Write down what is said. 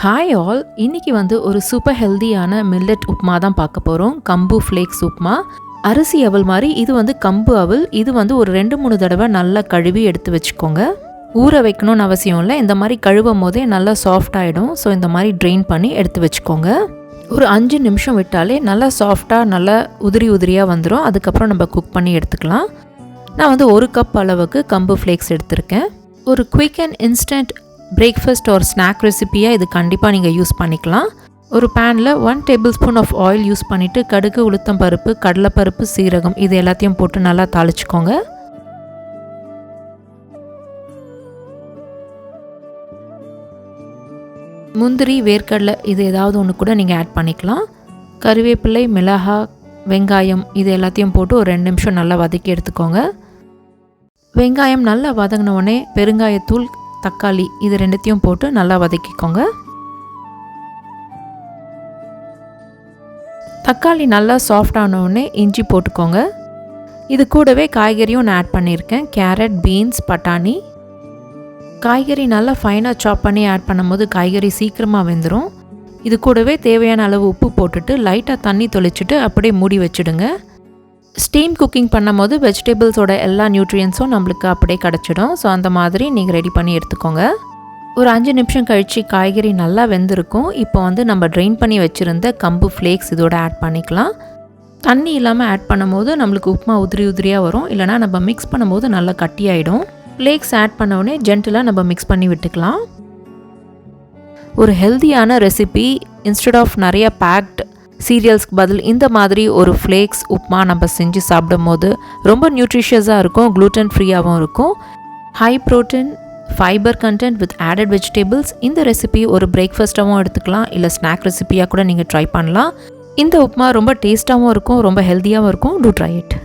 Hi all, இன்றைக்கி ஒரு super ஹெல்தியான மில்லட் உப்மா தான் பார்க்க போகிறோம். கம்பு ஃப்ளேக்ஸ் உப்மா. அரிசி அவல் மாதிரி இது கம்பு அவல். இது ஒரு 2-3 தடவை நல்லா கழுவி எடுத்து வச்சுக்கோங்க. ஊற வைக்கணும்னு அவசியம் இல்லை. இந்த மாதிரி கழுவும் போதே நல்லா சாஃப்ட் ஆகிடும். ஸோ இந்த மாதிரி ட்ரெயின் பண்ணி எடுத்து வச்சுக்கோங்க. ஒரு 5 நிமிஷம் விட்டாலே நல்லா சாஃப்டாக நல்லா உதிரியாக வந்துடும். அதுக்கப்புறம் நம்ம குக் பண்ணி எடுத்துக்கலாம். நான் 1 கப் அளவுக்கு கம்பு ஃப்ளேக்ஸ் எடுத்திருக்கேன். ஒரு குயிக் அண்ட் இன்ஸ்டன்ட் பிரேக்ஃபாஸ்ட் ஒரு ஸ்நாக் ரெசிப்பியாக இது கண்டிப்பாக நீங்கள் யூஸ் பண்ணிக்கலாம். ஒரு பேனில் 1 tablespoon of oil use பண்ணிவிட்டு கடுகு, உளுத்தம் பருப்பு, கடலைப்பருப்பு, சீரகம் இது எல்லாத்தையும் போட்டு நல்லா தாளிச்சுக்கோங்க. முந்திரி, வேர்க்கடலை இது ஏதாவது ஒன்று கூட நீங்கள் ஆட் பண்ணிக்கலாம். கருவேப்பிலை, மிளகாய், வெங்காயம் இது எல்லாத்தையும் போட்டு ஒரு 2 நிமிஷம் நல்லா வதக்கி எடுத்துக்கோங்க. வெங்காயம் நல்லா வதங்கின உடனே பெருங்காயத்தூள், தக்காளி இது 2த்தையும் போட்டு நல்லா வதக்கிக்கோங்க. தக்காளி நல்லா சாஃப்ட் ஆனவுடனே இஞ்சி போட்டுக்கோங்க. இது கூடவே காய்கறியும் நான் ஆட் பண்ணியிருக்கேன். கேரட், பீன்ஸ், பட்டாணி. காய்கறி நல்லா ஃபைனாக சாப் பண்ணி ஆட் பண்ணும்போது காய்கறி சீக்கிரமாக வெந்துடும். இது கூடவே தேவையான அளவு உப்பு போட்டுட்டு லைட்டாக தண்ணி தொளிச்சுட்டு அப்படியே மூடி வச்சுடுங்க. ஸ்டீம் குக்கிங் பண்ணும்போது வெஜிடபிள்ஸோட எல்லா நியூட்ரியன்ஸும் நம்மளுக்கு அப்படியே கிடச்சிடும். ஸோ அந்த மாதிரி நீங்கள் ரெடி பண்ணி எடுத்துக்கோங்க. ஒரு 5 நிமிஷம் கழித்து காய்கறி நல்லா வெந்திருக்கும். இப்போ நம்ம ட்ரெயின் பண்ணி வச்சுருந்த கம்பு ஃப்ளேக்ஸ் இதோட ஆட் பண்ணிக்கலாம். தண்ணி இல்லாமல் ஆட் பண்ணும்போது நம்மளுக்கு உப்புமா உதிரியாக வரும். இல்லைனா நம்ம மிக்ஸ் பண்ணும்போது நல்லா கட்டியாயிடும். ஃப்ளேக்ஸ் ஆட் பண்ணவுடனே ஜென்டிலாக நம்ம மிக்ஸ் பண்ணி விட்டுக்கலாம். ஒரு ஹெல்தியான ரெசிபி. இன்ஸ்டெட் ஆஃப் நிறைய பேக்ட் சீரியல்ஸ்க்கு பதில் இந்த மாதிரி ஒரு ஃப்ளேக்ஸ் உப்மா நம்ம செஞ்சு சாப்பிடும் போது ரொம்ப நியூட்ரிஷியஸாக இருக்கும். க்ளூட்டன் ஃப்ரீயாகவும் இருக்கும். High protein, fibre content with added vegetables. இந்த ரெசிபி ஒரு பிரேக்ஃபாஸ்ட்டாகவும் எடுத்துக்கலாம், இல்லை ஸ்நாக் ரெசிபியாக கூட நீங்கள் ட்ரை பண்ணலாம். இந்த உப்மா ரொம்ப டேஸ்ட்டாகவும் இருக்கும், ரொம்ப ஹெல்த்தியாகவும் இருக்கும். Do try it.